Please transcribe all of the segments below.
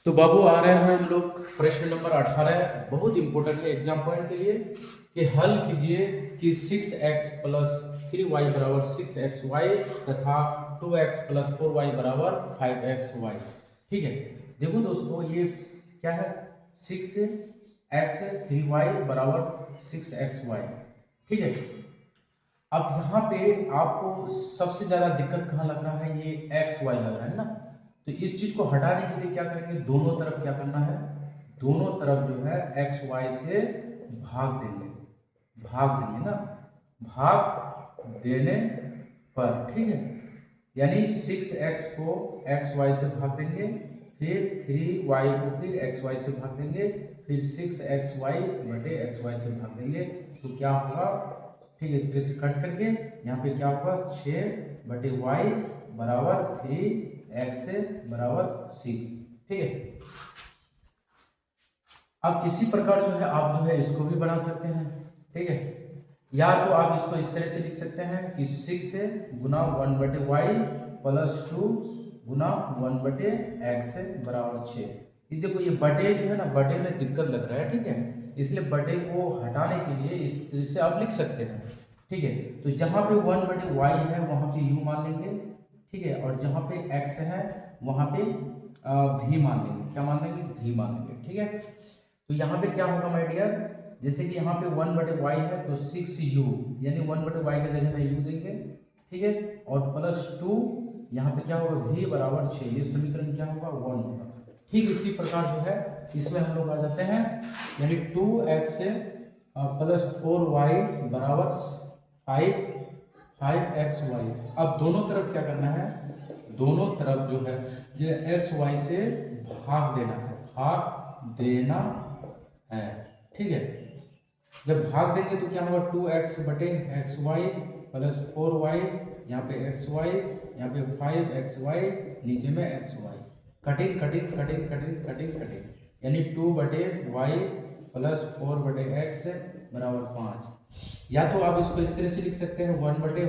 तो बाबू आ रहे हैं हम लोग प्रश्न नंबर 18। बहुत इंपॉर्टेंट है एग्जाम पॉइंट के लिए कि हल कीजिए कि 6x प्लस 3y बराबर 6xy तथा 2x प्लस 4y बराबर 5xy। ठीक है, देखो दोस्तों ये क्या है, 6x 3y बराबर 6xy। ठीक है, अब यहाँ पे आपको सबसे ज्यादा दिक्कत कहाँ लग रहा है, ये एक्स वाई लग रहा है ना। तो इस चीज को हटाने के लिए क्या करेंगे, दोनों तरफ क्या करना है, दोनों तरफ जो है एक्स वाई से भाग देंगे, भाग देंगे ना, भाग देने पर। ठीक है, यानी 6x को एक्स वाई से भाग देंगे, फिर 3y को फिर एक्स वाई से भाग देंगे, फिर 6xy बटे एक्स वाई से भाग देंगे। तो क्या होगा, ठीक है, इस तरह से कट करके यहाँ पे क्या होगा, 6 बटे वाई बराबर 3x बराबर 6। ठीक है, अब इसी प्रकार जो है आप जो है इसको भी बना सकते हैं। ठीक है, या तो आप इसको इस तरह से लिख सकते हैं कि 6 गुना 1 बटे वाई प्लस 2 गुना 1 बटे एक्स बराबर 6। ये देखो ये बटे जो है ना, बटे में दिक्कत लग रहा है। ठीक है, इसलिए बटे को हटाने के लिए इस तरह से आप लिख सकते हैं। ठीक है, तो जहाँ पे 1 बटे वाई है वहाँ पे u मान लेंगे। ठीक है, और जहाँ पे x है वहाँ पे v मान लेंगे। क्या मान लेंगे, v मान लेंगे। ठीक है, तो यहाँ पे क्या होगा माय डियर, जैसे कि यहाँ पे 1 बटे वाई है तो 6u, यानी 1 बटे वाई की जगह में u देंगे। ठीक है, और प्लस 2 यहाँ पे क्या होगा, v बराबर 6। ये समीकरण क्या होगा, 1 होगा। ठीक इसी प्रकार जो है इसमें हम लोग आ जाते हैं, यानी 2x प्लस 4y बराबर 5xy। अब दोनों तरफ क्या करना है, दोनों तरफ जो है ये एक्स वाई से भाग देना है, भाग देना है। ठीक है, जब भाग देंगे तो क्या होगा, 2x बटे एक्स वाई प्लस 4y, यहाँ पे एक्स वाई, यहाँ पे 5xy, नीचे में X Y. Cutting cutting cutting cutting cutting cutting, यानी 2 बटे वाई प्लस 4 बटे एक्स बराबर 5। या तो आप इसको इस तरह से लिख सकते हैं 1 बटे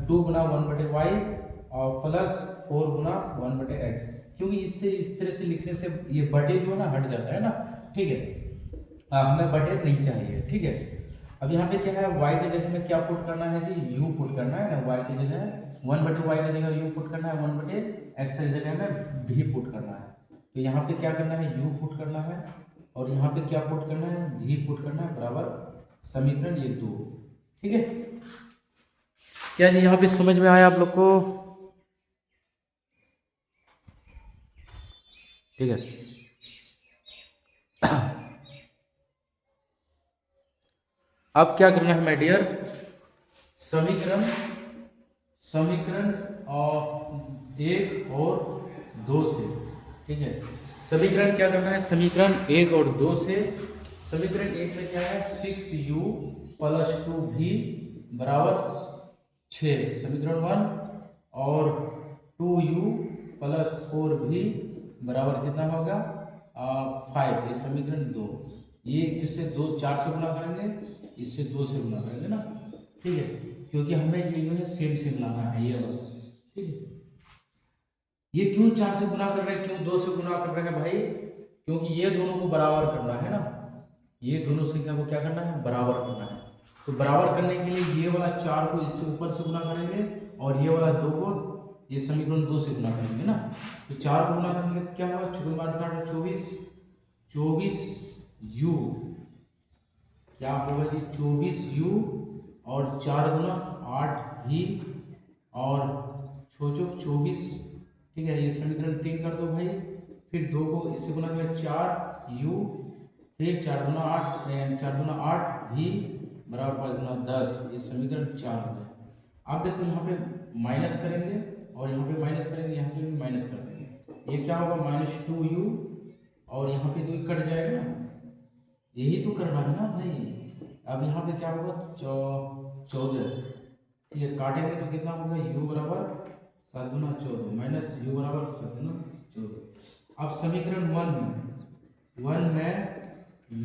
2 गुना 1 बटे वाई और प्लस 4 गुना 1 बटे एक्स, क्योंकि इससे इस तरह से लिखने से ये बटे जो है ना हट जाता है ना। ठीक है, हमें बटे नहीं चाहिए। ठीक है, अब यहाँ पे क्या है, y की जगह में क्या पुट करना है जी, u पुट करना है ना। y की जगह 1 बटे वाई की जगह u पुट करना है, 1 बटे एक्स की जगह में v पुट करना है। तो यहाँ पे क्या करना है, u पुट करना है, और यहाँ पे क्या पुट करना है, v पुट करना है, बराबर समीकरण ये 2। ठीक है, क्या जी यहाँ पे समझ में आया आप लोग को? ठीक है, अब क्या करना है माय डियर, समीकरण समीकरण और 1 और 2 से। ठीक है, समीकरण क्या करना है, समीकरण 1 और 2 से। समीकरण 1 में क्या है, 6u प्लस 2v बराबर 6, समीकरण 1। और 2u प्लस 4v बराबर कितना होगा, 5, ये समीकरण 2। ये इससे 4 से गुना करेंगे, इससे 2 से गुना करेंगे ना। ठीक है, क्योंकि हमें ये जो है सेम सेम लाना है ये वाला। ठीक है, ये क्यों 4 से गुना कर रहे हैं, क्यों 2 से गुना कर रहे हैं भाई, क्योंकि ये दोनों को बराबर करना है ना, ये दोनों संख्या को क्या करना है, बराबर करना है। तो बराबर करने के लिए ये वाला 4 को इससे ऊपर से गुना करेंगे, और ये वाला 2 को ये समीकरण 2 से गुना करेंगे ना। तो 4 को गुना करेंगे तो क्या होगा, 24 क्या होगा जी, 24u और 4 गुना 8v और 24। ठीक है, ये समीकरण 3 कर दो भाई, फिर 2 को इससे गुना करें 4u, फिर 4 गुना 8v बराबर 5 गुना 10, ये समीकरण 4 हो गया। आप देखो यहाँ पे माइनस करेंगे और यहाँ पे माइनस करेंगे, यहाँ पे भी माइनस कर देंगे, ये क्या होगा, -2u, और यहाँ पे 2 कट जाएगा ना, यही तो करना है ना भाई। अब यहाँ पे क्या होगा, 14। ये काटेंगे तो कितना होगा, u बराबर 7 गुना 14 माइनस u बराबर 7 गुना 14। अब समीकरण 1 में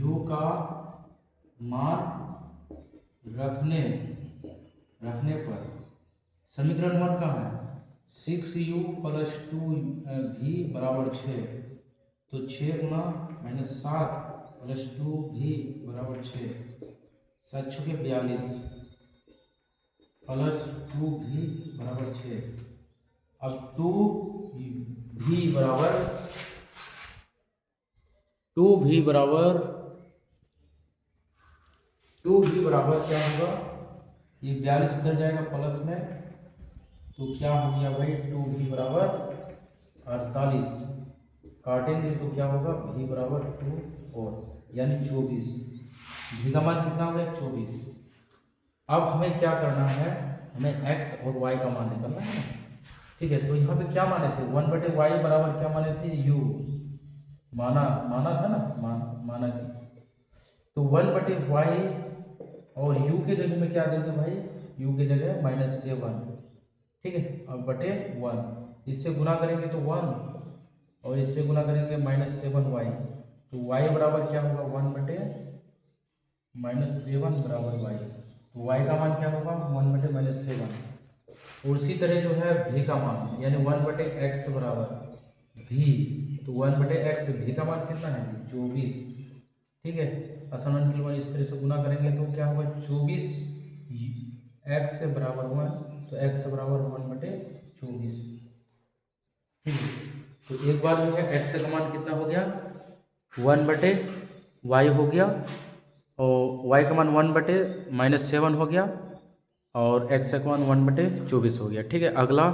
u का मान रखने पर समीकरण 1 का है 6u प्लस 2v बराबर 6। तो 6 × -7 + 2v बराबर 6, 7 × 42 प्लस 2v बराबर 6। अब 2v बराबर 2v बराबर 2v बराबर क्या होगा, ये 42 उधर जाएगा प्लस में, तो क्या हो गया भाई 2v बराबर 48, काटेंगे तो क्या होगा v बराबर 2 और यानी 24, v का मान कितना हो गया 24। अब हमें क्या करना है, हमें x और y का मान निकालना है, ठीक है। तो यहाँ पे क्या माने थे 1/y बराबर क्या माने थे u, माना था ना, माना कि तो 1/y और u के जगह में क्या देंगे भाई, u के जगह -7, ठीक है। अब बटे 1, इससे गुना करेंगे तो 1 और इससे गुना करेंगे -7y, तो y बराबर क्या होगा 1/-7 बराबर y, तो y का मान क्या होगा 1/-7। और उसी तरह जो है v का मान यानी 1/x बराबर v, तो 1/x v का मान कितना है 24, ठीक है। आसामान के मान इस तरह से गुना करेंगे तो क्या होगा 24 x से बराबर 1, तो x बराबर 1/24, ठीक है। तो एक बार जो है x का मान कितना हो गया 1/y हो गया, और y का मान 1/-7 हो गया, और x का मान 1/24 हो गया, ठीक है। अगला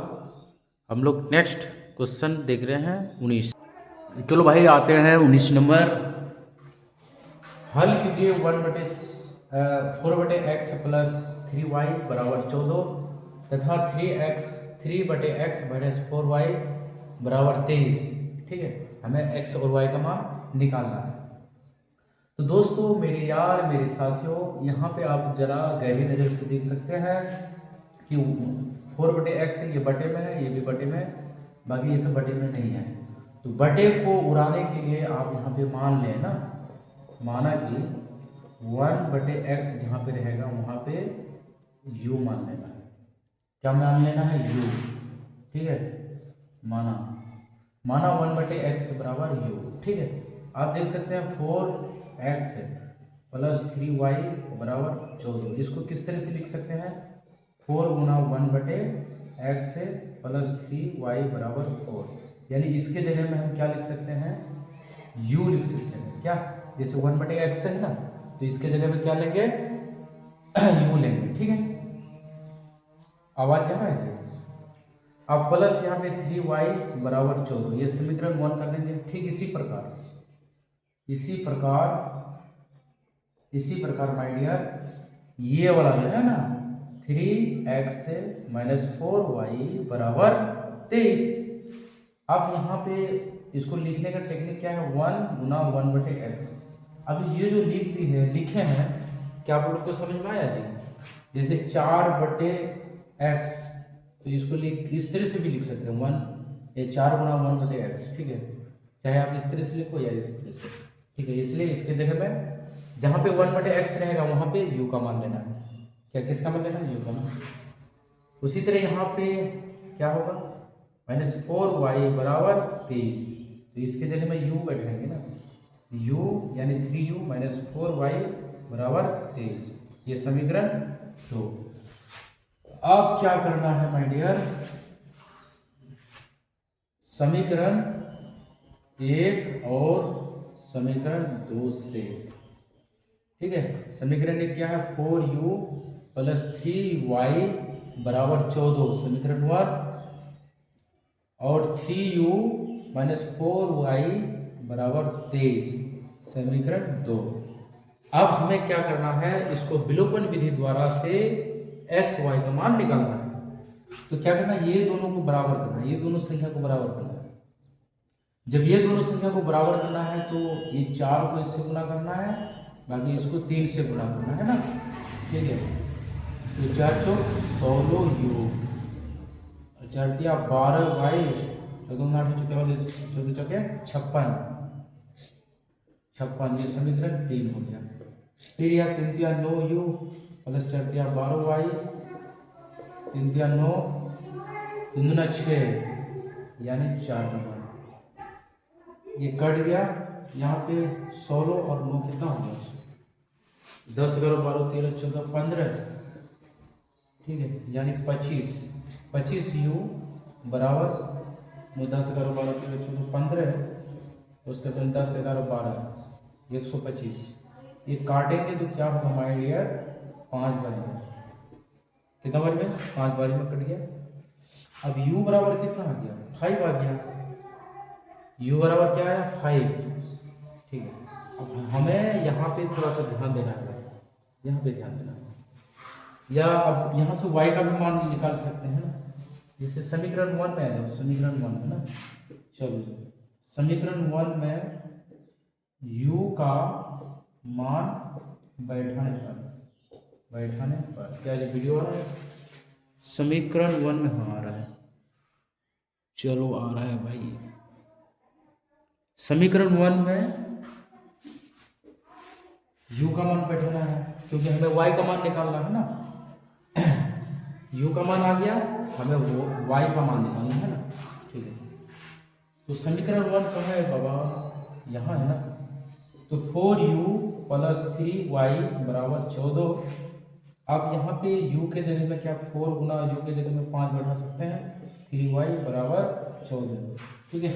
हम लोग नेक्स्ट क्वेश्चन देख रहे हैं 19। चलो भाई आते हैं 19 नंबर। हल कीजिए 4/x प्लस 3y बराबर 14 तथा 3/x माइनस 4y बराबर 23, ठीक है। हमें x और y का मान निकालना है। तो दोस्तों मेरे यार मेरे साथियों, यहाँ पे आप जरा गहरी नज़र से देख सकते हैं कि 4/x ये बटे में है, ये भी बटे में है, बाकी ये सब बटे में नहीं है। तो बटे को उड़ाने के लिए आप यहाँ पे मान लें ना, माना कि 1/x जहाँ पे रहेगा वहाँ पे u मान लेना है। क्या मान लेना है u, ठीक है। माना 1/x बराबर u, ठीक है। आप देख सकते हैं 4x प्लस 3y बराबर 14, इसको किस तरह से लिख सकते हैं 4 गुना 1/x प्लस 3y बराबर 4, यानी इसके जगह में हम क्या लिख सकते हैं u लिख सकते हैं। क्या, जैसे 1/x है ना, तो इसके जगह में क्या लेंगे u लेंगे, ठीक है। आवाज जा रहा है जी। अब प्लस यहाँ पे 3y बराबर 14, ये समीकरण 1 कर देंगे। ठीक इसी प्रकार माय डियर, ये वाला जो है ना 3x माइनस 4y बराबर 23। अब यहाँ पे इसको लिखने का टेक्निक क्या है 1 गुना 1/x। अब ये जो लिखे हैं क्या आप लोग को समझ में आया जी, जैसे 4/x, तो इसको इस तरह से भी लिख सकते हैं 1 या 4 गुना 1/x, ठीक है। चाहे आप इस तरह से लिखो या इस तरह से, ठीक है। इसलिए इसके जगह में जहाँ पे 1/x रहेगा वहाँ पे u का मान लेना है। क्या, किसका मान लेना है u का मान। उसी तरह यहाँ पे क्या होगा -4y बराबर 23, तो इसके जगह में u बैठाएंगे ना, u यानी 3u माइनस 4y बराबर 23, ये समीकरण 2। अब क्या करना है माय डियर, समीकरण 1 और समीकरण 2 से, ठीक है। समीकरण 1 क्या है 4u प्लस 3y बराबर 14 समीकरण 1, और 3u माइनस 4y बराबर 23 समीकरण 2। अब हमें क्या करना है, इसको विलोपन विधि द्वारा से x y का मान निकालना है। तो क्या करना है, ये दोनों को बराबर करना है, ये दोनों संख्या को बराबर करना है। जब ये दोनों संख्या को बराबर करना है तो ये 4 को इससे गुना करना है, बाकी इसको 3 से गुना करना है ना, ठीक है। तो 4 चौक 16u, 4 दिया 12y, 14 चौके 56, ये समीकरण 3 हो गया। फिर यह 3 दिया 9u प्लस 4 दिया 12y, 3 दिया 9, 3 दूना 6 यानी 4 नंबर, ये कट गया, यहाँ पे 16 और 9 कितना हो गया, 10 11 12 13 14 15, ठीक है, यानी 25 यू बराबर 10 11 12 13 14 15, उसके बाद 10 11 12 125। ये काटेंगे तो क्या होगा माय डियर, 5 बार में, कितना बार में, 5 बार में कट गया। अब u बराबर कितना आ गया, 5 आ गया, u बराबर क्या आया, 5, ठीक है। अब हमें यहाँ पे थोड़ा सा ध्यान देना है, यहाँ पे ध्यान देना है, या अब यहाँ से y का भी मान निकाल सकते हैं ना, जिससे समीकरण 1 में आ जाओ, समीकरण 1 में ना, चलो समीकरण 1 में u का मान बैठाने पर क्या ये वीडियो आ रहा है, समीकरण 1 में हाँ आ रहा है, चलो आ रहा है भाई, समीकरण 1 में u का मान बैठाना है, क्योंकि हमें y का मान निकालना है ना, u का मान आ गया, हमें वो y का मान निकालना है ना, ठीक है। तो समीकरण 1 कहाँ है बाबा, यहाँ है ना, तो 4u प्लस 3y बराबर 14। अब यहाँ पे u के जगह में क्या 4 गुना u के जगह में 5 बैठा सकते हैं, 3y बराबर 14, ठीक है।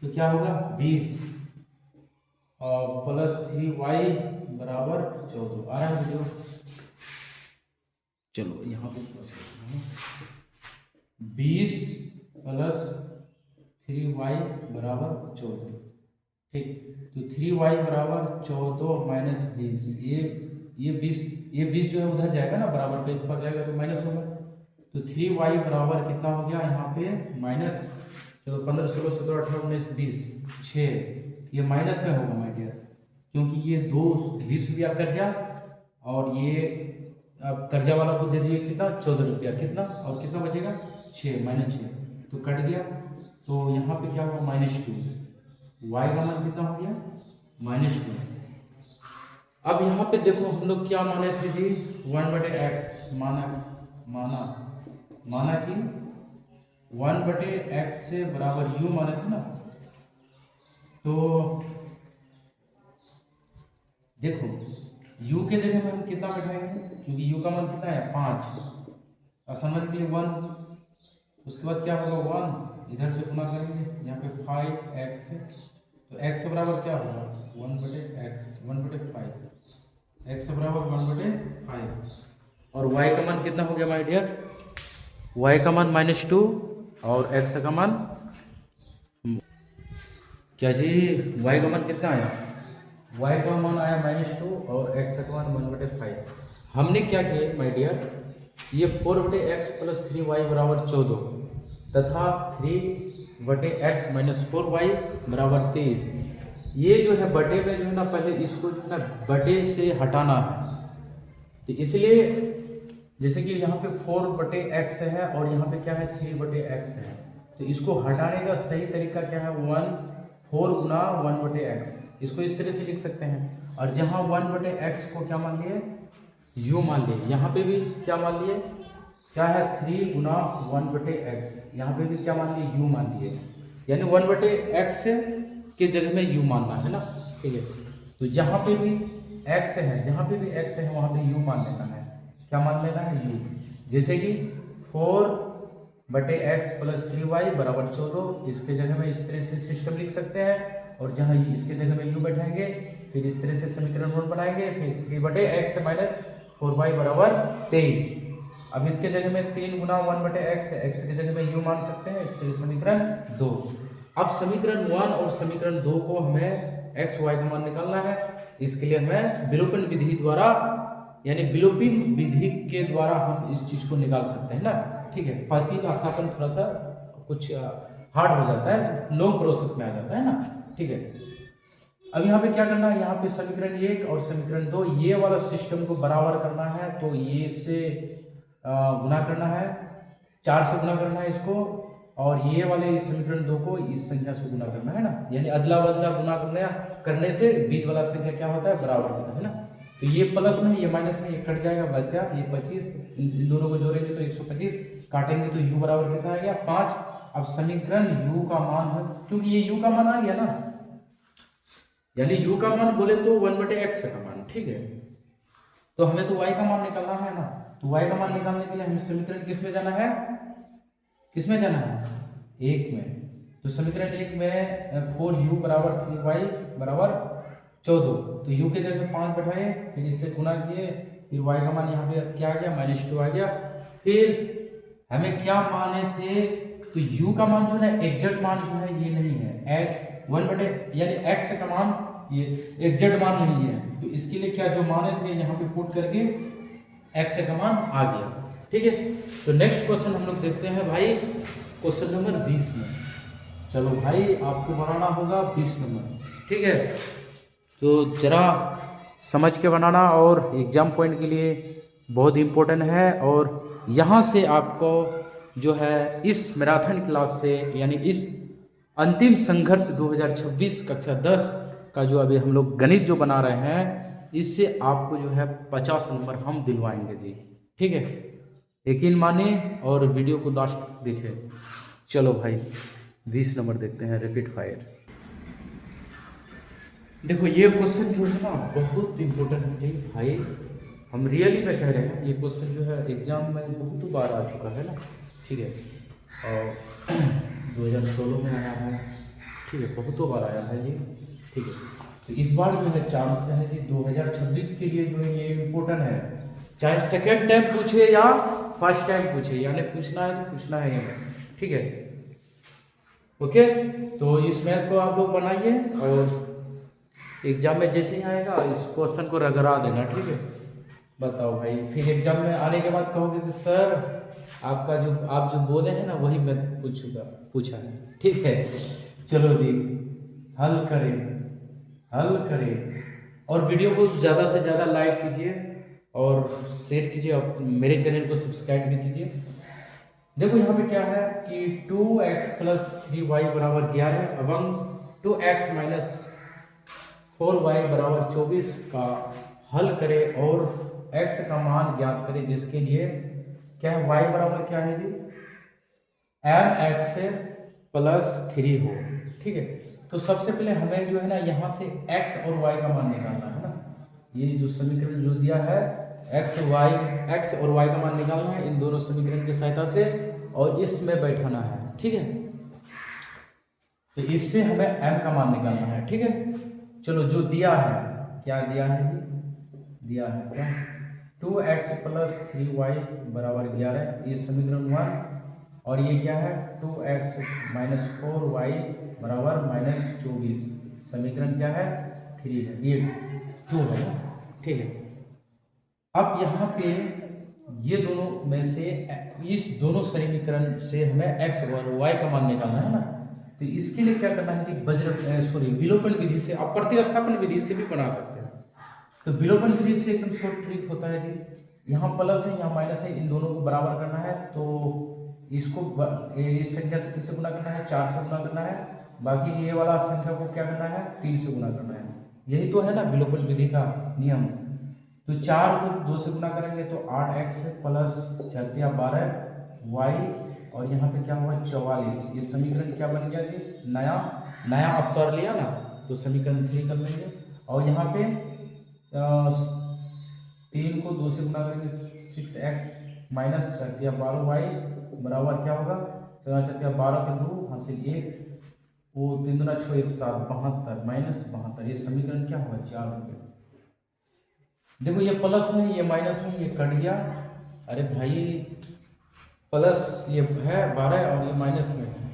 तो क्या होगा 20 और प्लस 3y बराबर 14 आ रहा है वीडियो। चलो यहाँ पे 20 प्लस 3y बराबर 14, ठीक। तो 3y बराबर 14 माइनस 20, ये 20 जो है उधर जाएगा ना, बराबर का इस पर जाएगा तो माइनस होगा, तो 3y बराबर कितना हो गया यहाँ पे माइनस, चलो 15 16 17 18 19 20 6, ये माइनस में होगा माय डियर, क्योंकि ये 20 रुपया कर्जा, और ये अब कर्जा वाला को दे दिए कितना 14 रुपया, कितना और कितना बचेगा 6 माइनस 6, तो कट गया, तो यहाँ पे क्या होगा -2, y का मान कितना हो गया -2। अब यहाँ पे देखो हम लोग क्या माने थे जी, 1/x माना कि 1/x से बराबर u माने थे ना, तो देखो u के जगह में हम कितना बैठाएंगे, क्योंकि u का मान कितना है 5, असामन के लिए 1, उसके बाद क्या होगा 1 इधर से गुना करेंगे, यहाँ पे 5x है, तो x बराबर क्या होगा 1/5, x बराबर 1/5, और y का मान कितना हो गया माय डियर, y का मान -2 और x का मान क्या जी, y का मान कितना आया, y का मान आया -2 और x का मान 1/5। हमने क्या किया माय डियर, ये 4/x प्लस 3y बराबर 14 तथा 3/x माइनस 4y बराबर 23, ये जो है बटे में जो है ना, पहले इसको जो है ना बटे से हटाना है, तो इसलिए जैसे कि यहाँ पे 4/x है और यहाँ पे क्या है 3/x है, तो इसको हटाने का सही तरीका क्या है, 4 गुना 1/x, इसको इस तरह से लिख सकते हैं, और जहाँ 1/x को क्या मान लिए u मान लिए, यहाँ पे भी क्या मान लिए, क्या है 3 गुना 1/x, यहाँ पे भी क्या मान लिए u मान लिए, यानी 1/x के जगह में u मानना है ना, ठीक है। तो जहाँ पे भी x है, जहाँ पे भी x है वहाँ पे u मान लेना है, क्या मान लेना है u, जैसे कि 4/x प्लस 3y बराबर 14, इसके जगह में इस तरह से सिस्टम लिख सकते हैं, और जहाँ इसके जगह में u बैठाएंगे, फिर इस तरह से समीकरण 1 बनाएंगे, फिर 3/x माइनस 4y बराबर 23। अब इसके जगह में 3 गुना 1/x, x के जगह में u मान सकते हैं, इसके समीकरण 2। अब समीकरण 1 और समीकरण 2 को हमें x y का मान निकालना है, इसके लिए हमें विलोपन विधि द्वारा, यानी विलोपन विधि के द्वारा हम इस चीज को निकाल सकते हैं ना, ठीक है। प्रतीक स्थापन थोड़ा सा कुछ हार्ड हो जाता है, लॉन्ग प्रोसेस में आ जाता है ना, ठीक है। अब यहाँ पे क्या करना है, यहाँ पे समीकरण 1 और समीकरण 2 ये वाला सिस्टम को बराबर करना है, तो ये से गुना करना है, 4 से गुना करना है इसको, और ये वाले इस समीकरण 2 को इस संख्या से गुना करना है ना, यानी अदला बदला गुना करने से बीच वाला संख्या क्या होता है बराबर होता है ना। तो ये प्लस में ये माइनस में ये कट जाएगा, बचा ये 25, इन दोनों को जोड़ेंगे तो 125, काटेंगे तो u बराबर कितना आ गया 5। अब समीकरण u का मान जो, क्योंकि ये u का मान आ गया ना, यानी u का मान बोले तो 1/x का मान, ठीक है। तो हमें तो y का मान निकालना है ना, तो y का मान निकालने के लिए हमें समीकरण किस में जाना है, किस में जाना है, 1 में। तो समीकरण 1 में 4u बराबर 3y बराबर 14, तो u के जगह 5 बैठाए, फिर इससे गुना किए, फिर y का मान यहाँ पे क्या आ गया, -2 आ गया। फिर हमें क्या माने थे, तो u का मान जो है एग्जैक्ट मान जो है ये नहीं है, 1 यानी x का मान ये एग्जैक्ट मान नहीं है, तो इसके लिए क्या जो माने थे यहाँ पे पुट करके x का मान आ गया, ठीक है। तो नेक्स्ट क्वेश्चन हम लोग देखते हैं भाई, क्वेश्चन नंबर 20 में। चलो भाई आपको बनाना होगा 20 नंबर, ठीक है। तो जरा समझ के बनाना, और एग्जाम पॉइंट के लिए बहुत इम्पोर्टेंट है। और यहाँ से आपको जो है इस मैराथन क्लास से, यानी इस अंतिम संघर्ष 2026 कक्षा 10 का जो अभी हम लोग गणित जो बना रहे हैं, इससे आपको जो है 50 नंबर हम दिलवाएंगे जी, ठीक है। यकीन माने और वीडियो को लास्ट तक देखें। चलो भाई 20 नंबर देखते हैं, रैपिड फायर। देखो ये क्वेश्चन जो है ना बहुत इंपॉर्टेंट है जी भाई, हम रियली में कह रहे हैं, ये क्वेश्चन जो है एग्जाम में बहुत बार आ चुका है ना, ठीक है। और 2016 में आया है, ठीक है, बहुत बार आया है जी, ठीक है। तो इस बार जो है चांस है जी 2026 के लिए जो है ये इम्पोर्टेंट है, चाहे सेकेंड टाइम पूछे या फर्स्ट टाइम पूछे, यानी पूछना है तो पूछना है ये, ठीक है। ओके, तो इस मैथ को आप लोग बनाइए और एग्जाम में जैसे ही आएगा इस क्वेश्चन को रगड़ा देना, ठीक है। बताओ भाई, फिर एग्जाम में आने के बाद कहोगे कि सर आपका जो आप जो बोले हैं ना वही मैं पूछा है, ठीक है। चलो दी हल करें, हल करें, और वीडियो को ज़्यादा से ज़्यादा लाइक कीजिए और शेयर कीजिए, और मेरे चैनल को सब्सक्राइब भी कीजिए। देखो यहाँ पे क्या है कि 2x + 3y बराबर 11 एवं 2x - 4y बराबर 24 का हल करें और x का मान ज्ञात करें, जिसके लिए क्या है, y बराबर क्या है जी, mx + 3 हो, ठीक है। तो सबसे पहले हमें जो है ना यहाँ से x और y का मान निकालना है ना, ये जो समीकरण जो दिया है x और y का मान निकालना है इन दोनों समीकरण की सहायता से, और इसमें बैठाना है, ठीक है। तो इससे हमें m का मान निकालना है, ठीक है। चलो जो दिया है, क्या दिया है जी, दिया है क्या, 2x + 3y बराबर 11, ये समीकरण 1, और ये क्या है 2x - 4y बराबर -24, समीकरण क्या है 3 है, ये 2 है ना, ठीक है। अब यहाँ पे ये दोनों में से इस दोनों समीकरण से हमें x और y का मान निकालना है ना, तो इसके लिए क्या करना है कि विलोपन विधि से, आप प्रतिस्थापन विधि से भी बना सकते हैं। तो विलोपन विधि से एकदम शॉर्ट ट्रिक होता है जी, यहाँ प्लस है यहाँ माइनस है, इन दोनों को बराबर करना है, तो इसको इस संख्या से किससे गुना करना है, 4 से गुना करना है, बाकी ये वाला संख्या को क्या करना है, 3 से गुना करना है। यही तो है ना विलोपन विधि का नियम। तो 4 को 2 से गुना करेंगे तो 8x + 4×12y, और यहाँ पे क्या हुआ 44, ये समीकरण क्या बन गया जी, नया अवतार लिया ना, तो समीकरण 3 कर लेंगे। और यहाँ पे 3 को 2 से गुना करेंगे 6x - 4×12y बराबर क्या होगा, 4×12 के 2 हासिल 1, वो 3 दूना 6 1 7 72 -72, ये समीकरण क्या होगा 4 हो गया। देखो ये प्लस में ये माइनस में ये कट गया, अरे भाई प्लस ये है 12 और ये माइनस में है,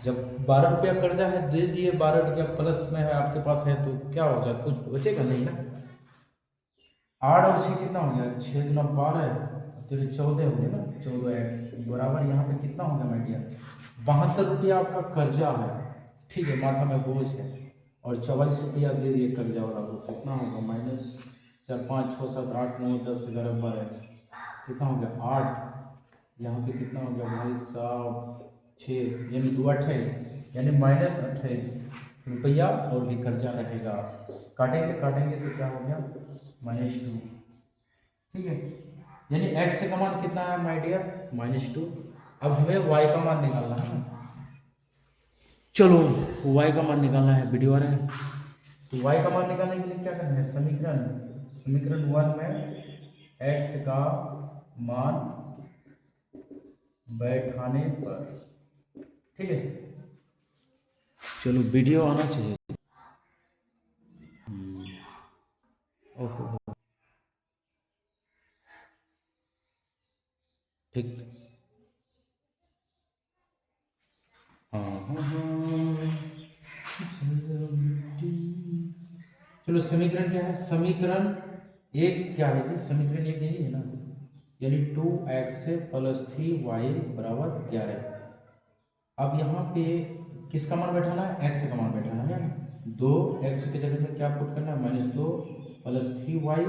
जब 12 रुपया कर्जा है दे दिए, 12 रुपया प्लस में है आपके पास है, तो क्या हो जाए, कुछ बचेगा नहीं ना। 8 और 6 कितना हो गया, 6 दूना 12 तेरे 14 हो गया ना, 14x बराबर यहाँ पे कितना हो गया माय डियर, 72 रुपया आपका कर्जा है, ठीक है, माथा में बोझ है, और 44 रुपया दे दिए कर्जा वाला को, कितना होगा -4 5 6 7 8 9 10 11 12, कितना हो गया 8, यहाँ पे कितना हो गया भाई साहब 6, यानी 2 28, यानी -28 रुपया और भी कर्जा रहेगा, काटेंगे तो क्या हो गया -2, ठीक है। यानी x का मान कितना है माय डियर -2। अब हमें y का मान निकालना है, चलो y का मान निकालना है, वीडियो आ रहा है। तो y का मान निकालने के लिए क्या करना है, समीकरण 1 में x का मान बैठाने पर, ठीक है। चलो वीडियो आना चाहिए। ओहो, ठीक। हाँ हाँ हाँ। चलो समीकरण क्या है, समीकरण एक क्या है, समीकरण एक यही है ना, यानी 2x प्लस 3y बराबर 11। अब यहाँ पे किसका मान बैठाना है, x का मान बैठाना है ना। 2x की जगह में क्या पुट करना है, -2 प्लस 3y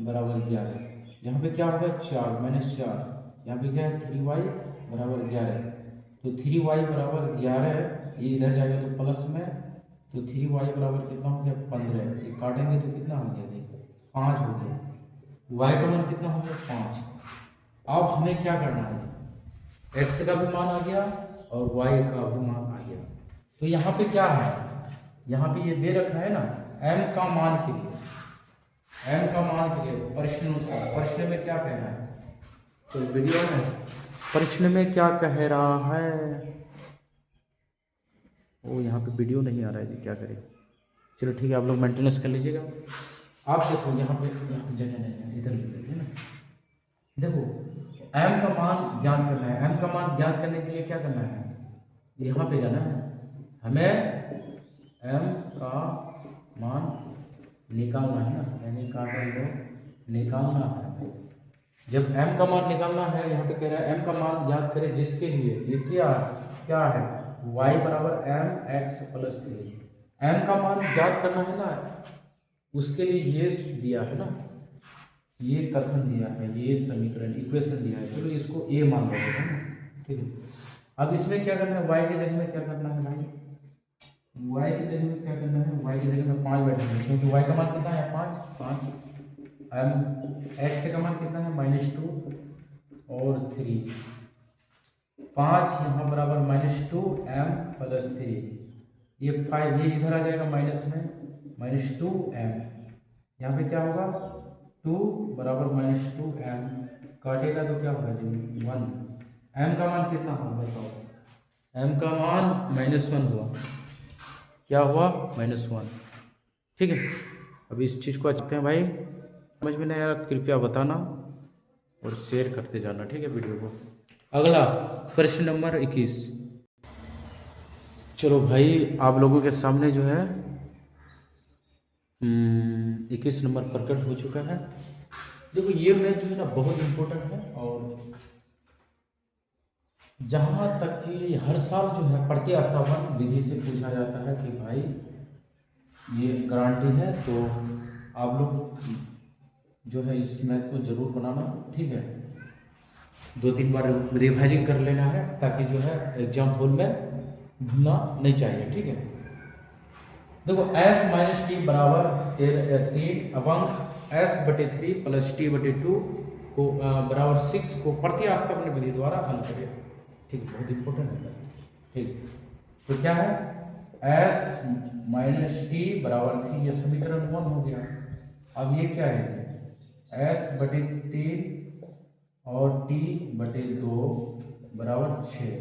बराबर 11। यहाँ पे क्या होगा, 4 -4, यहाँ पे क्या है 3y बराबर 11। तो 3y बराबर 11, ये इधर जाएगा तो प्लस में, तो 3y बराबर कितना हो गया 15। ये काटेंगे तो कितना हो गया, देखिए 5 हो गया। y का मान कितना हो गया 5। अब हमें क्या करना है, x का भी मान आ गया और y का भी मान आ गया। तो यहाँ पे क्या है, यहाँ पे ये दे रखा है ना, m का मान के लिए, m का मान के लिए प्रश्न अनुसार, प्रश्न में क्या कहना है, तो वीडियो में प्रश्न में क्या कह रहा है। ओ यहाँ पे वीडियो नहीं आ रहा है जी, क्या करें। चलो ठीक है, आप लोग मेंटेनेंस कर लीजिएगा। आप देखो यहाँ पे जगह नहीं है, इधर है ना। देखो m का मान ज्ञात करना है, m का मान ज्ञात करने के लिए क्या करना है, यहाँ पे जाना है हमें, m का मान निकालना है ना, यानी निकालना है। जब m का मान निकालना है, यहाँ पे कह रहा है m का मान ज्ञात करें जिसके लिए, ये क्या है y बराबर mx प्लस 3। m का मान ज्ञात करना है ना, उसके लिए ये दिया है ना, ये कथन दिया है, ये समीकरण इक्वेशन दिया है। चलो इसको a मान लेते हैं ना, ठीक है। अब इसमें क्या करना है, y की जगह में क्या करना है भाई, y की जगह में क्या करना है, y की जगह में 5 बैठेंगे, क्योंकि y का मान कितना है 5। x का मान कितना है -2 और 3। 5 यहाँ बराबर -2m प्लस 3, ये 5 ये इधर आ जाएगा माइनस में, -2m। यहाँ पे क्या होगा 2 बराबर -2m, काटेगा तो क्या होगा जी 1। m का मान कितना होगा बताओ, m का मान -1 हुआ, क्या हुआ -1, ठीक है। अब इस चीज़ को अच्छे हैं भाई, समझ में नहीं आया कृपया बताना और शेयर करते जाना, ठीक है वीडियो को। अगला प्रश्न नंबर 21। चलो भाई आप लोगों के सामने जो है 21 नंबर प्रकट हो चुका है। देखो ये मैथ जो है ना बहुत इम्पोर्टेंट है, और जहाँ तक कि हर साल जो है प्रतिस्थापन विधि से पूछा जाता है कि भाई ये गारंटी है, तो आप लोग जो है इस मैथ को जरूर बनाना, ठीक है। 2-3 बार रिवाइजिंग कर लेना है, ताकि जो है एग्जाम हॉल में भूलना नहीं चाहिए, ठीक है। देखो s माइनस टी बराबर 3 अवंग s/3 प्लस t/2 को बराबर 6 को प्रतिस्थापन विधि द्वारा हल करें, ठीक, बहुत इंपॉर्टेंट है, ठीक। तो क्या है s माइनस टी बराबर 3, ये समीकरण 1 हो गया। अब ये क्या है s/3 और t/2 बराबर 6।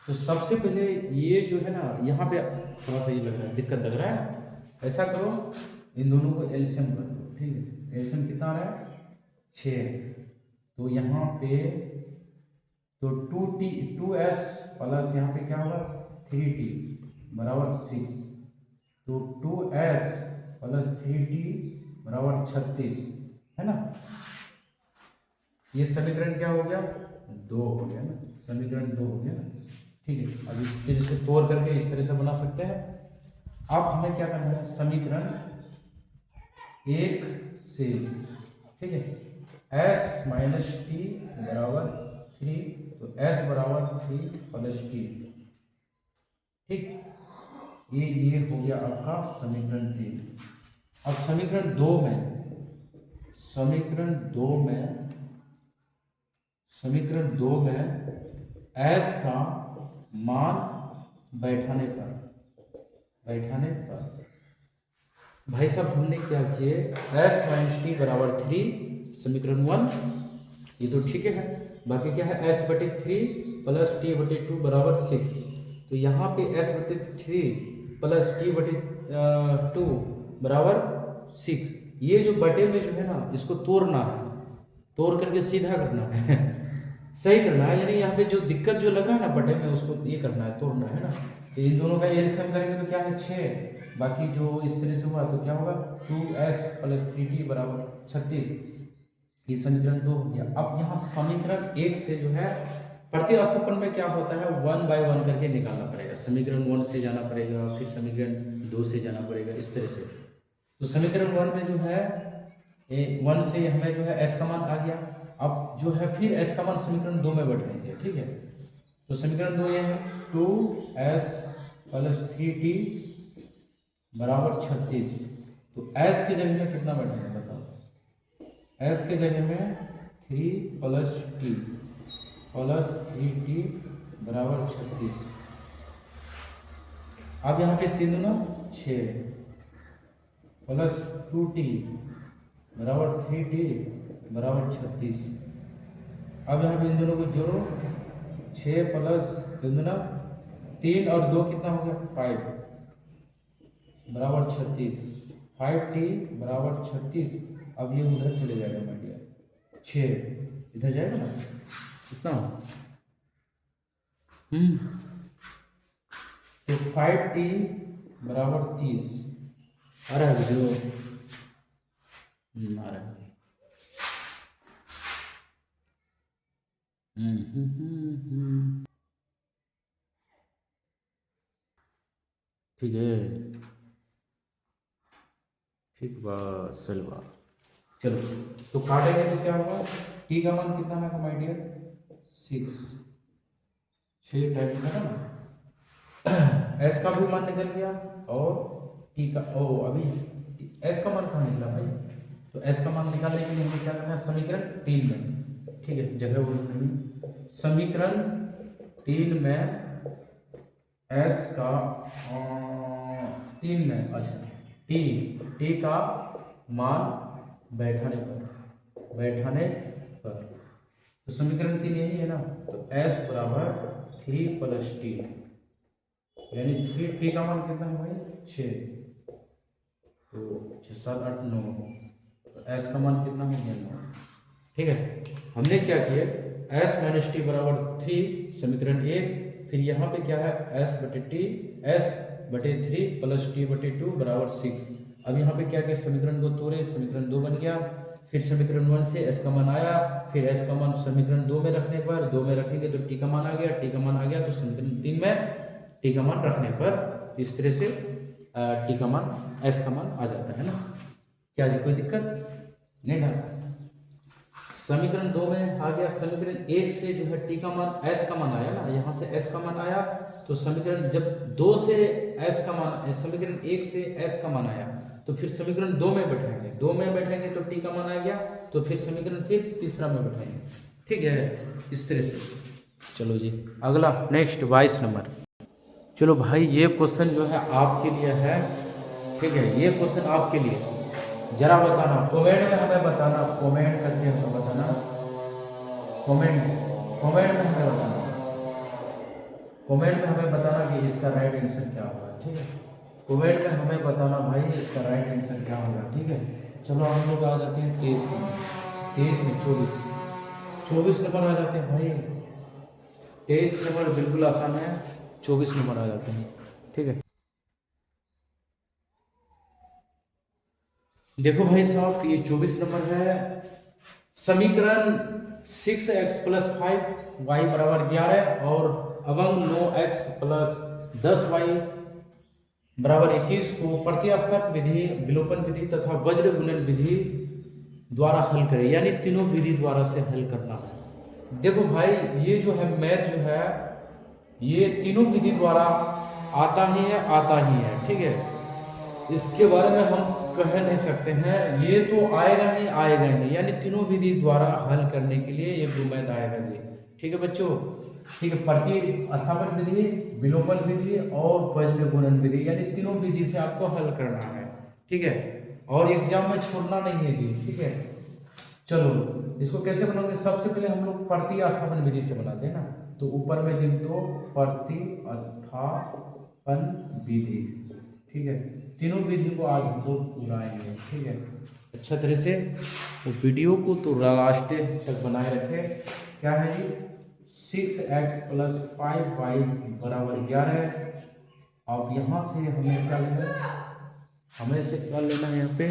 तो सबसे पहले ये जो है ना, यहाँ पे थोड़ा सा ये लग रहा है, दिक्कत लग रहा है ना, ऐसा करो इन दोनों को एलसीएम कर दो, ठीक है। एलसीएम कितना आ रहा है 6, तो यहाँ पे तो 2s प्लस यहाँ पे क्या होगा 3t बराबर 6, तो 2s प्लस 3t बराबर 36, है ना। ये समीकरण क्या हो गया 2 हो गया ना, समीकरण 2 हो गया ना, ठीक है। अब इस तरह से तोड़ करके इस तरह से बना सकते हैं। अब हमें क्या करना है, समीकरण 1 से, ठीक है, s माइनस टी बराबर 3, तो s बराबर 3 प्लस टी, ठीक। ये हो गया आपका समीकरण 3। अब समीकरण 2 में s का मान बैठाने पर भाई साहब हमने क्या किए, एस माइनस टी बराबर 3 समीकरण 1, ये तो ठीक है। बाकी क्या है, एस बटे 3 प्लस टी बटे 2 बराबर 6। तो यहाँ पे एस बटे 3 प्लस टी बटे 2 बराबर 6। ये जो बटे में जो है ना, इसको तोड़ना है, तोड़ करके सीधा करना है सही करना है। यानी यहाँ पे जो दिक्कत जो लग रहा है ना बटे में, उसको ये करना है, तोड़ना है ना। तो इन दोनों का एलसीएम करेंगे तो क्या है 6, बाकी जो इस तरह से हुआ तो क्या होगा 2s प्लस 3t बराबर 36। ये समीकरण 2 हो गया। अब यहाँ समीकरण 1 से जो है प्रतिस्थापन में क्या होता है, 1 बाय 1 करके निकालना पड़ेगा। समीकरण 1 से जाना पड़ेगा, फिर समीकरण 2 से जाना पड़ेगा, इस तरह से। तो समीकरण 1 में जो है 1 से हमें जो है s का मान आ गया। अब जो है फिर s का मान समीकरण 2 में बैठाएंगे, ठीक है। तो समीकरण 2 ये है 2s प्लस 3t बराबर 36। तो s की जगह में कितना बैठाएंगे बताओ, s के जगह में 3 प्लस t प्लस 3t बराबर 36। अब यहाँ पे 3 दूना 6 प्लस 2t बराबर 3t बराबर 36। अब यहाँ पे इन दोनों को जोड़ो, 6 प्लस 3 दूना 3 और 2 कितना हो गया 5 बराबर 36। 5t बराबर 36। अब ये उधर चले जाएगा माय डियर, 6 इधर जाएगा ना, कितना तो 5t बराबर 30 आ रहा है जो आ रहा है। ठीक है, ठीक बात, सही बात। चलो तो काटेंगे तो क्या होगा, टी का मान कितना है माय डियर 6 टाइप का ना। एस का भी मान निकल गया और टी का, ओ अभी एस का मान कहाँ निकला भाई, तो एस का मान निकालने के लिए हमें क्या करना है, समीकरण 3 में, ठीक है, जगह वो नहीं, समीकरण 3 में एस का 3 में, अच्छा टी का मान बैठाने पर तो समीकरण 3 यही है ना। तो एस बराबर 3 प्लस टी, यानी 3 टी का मान कितना है भाई 6, तो 6 7 8 9, तो एस का मान कितना हो गया 9। ठीक है, हमने क्या किया, एस माइनस टी बराबर 3 समीकरण 1, फिर यहाँ पे क्या है एस बटे टी, एस बटे 3 प्लस टी बटे 2 बराबर 6। अब यहाँ पे क्या किया, समीकरण को तोड़े, समीकरण 2 बन गया। फिर समीकरण 1 से एस का मान आया, फिर एस का मान समीकरण 2 में रखने पर, 2 में रखेंगे तो टी का मान आ गया, टी का मान आ गया तो समीकरण 3 में टी का मान रखने पर इस तरह से टी का मान एस का मान आ जाता है ना। क्या जी कोई दिक्कत नहीं ना। समीकरण 2 में आ गया, समीकरण 1 से जो है टी का मान एस का मान आया ना, यहाँ से एस का मान आया, तो समीकरण जब 2 से एस का मान, समीकरण 1 से एस का मान आया तो फिर समीकरण 2 में बैठाएंगे, 2 में बैठाएंगे तो टी का मान आ गया, तो फिर समीकरण फिर तीसरा में बैठाएंगे। ठीक है, इस तरह से। चलो जी अगला नेक्स्ट 22 नंबर। चलो भाई ये क्वेश्चन जो है आपके लिए है, ठीक है, ये क्वेश्चन आपके लिए, जरा बताना कमेंट में हमें बताना, कमेंट करके हमें बताना, कमेंट में हमें बताना, कमेंट में हमें बताना कि इसका राइट आंसर क्या होगा। ठीक है, कमेंट में हमें बताना भाई इसका राइट आंसर क्या होगा। ठीक है, चलो हम लोग आ जाते हैं 23 में, 24 नंबर आ जाते हैं भाई। 23 नंबर बिल्कुल आसान है, 24 नंबर आ जाते हैं। ठीक है, देखो भाई साहब ये 24 नंबर है, समीकरण 6x प्लस 5y बराबर 11 और अवंग 9x प्लस 10y बराबर 21 को प्रतिस्थापन विधि, विलोपन विधि तथा वज्र गुणन विधि द्वारा हल करें, यानी तीनों विधि द्वारा से हल करना है। देखो भाई ये जो है मैथ जो है ये तीनों विधि द्वारा आता ही है। ठीक है, इसके बारे में हम कह नहीं सकते हैं, ये तो आएगा ही, यानी तीनों विधि द्वारा हल करने के लिए ये मैथ आएगा जी। ठीक है बच्चों, ठीक है, प्रतिस्थापन विधि, विलोपन विधि और वज्र गुणन विधि, यानी तीनों विधि से आपको हल करना है। ठीक है, और एग्जाम में छोड़ना नहीं है जी, ठीक है। चलो इसको कैसे बनाओगे, सबसे पहले हम लोग प्रतिस्थापन विधि से बनाते हैं ना, तो ऊपर में लिख दो प्रतिस्थापन विधि, ठीक है। तीनों विधि को आज हम लोग दोहराएंगे, ठीक है, अच्छा तरह से। वो वीडियो को तो लास्ट तक बनाए रखे। क्या है जी, 6x + 5y = 11। अब यहाँ से हमें क्या लेना है, हमें से क्या लेना है यहाँ पे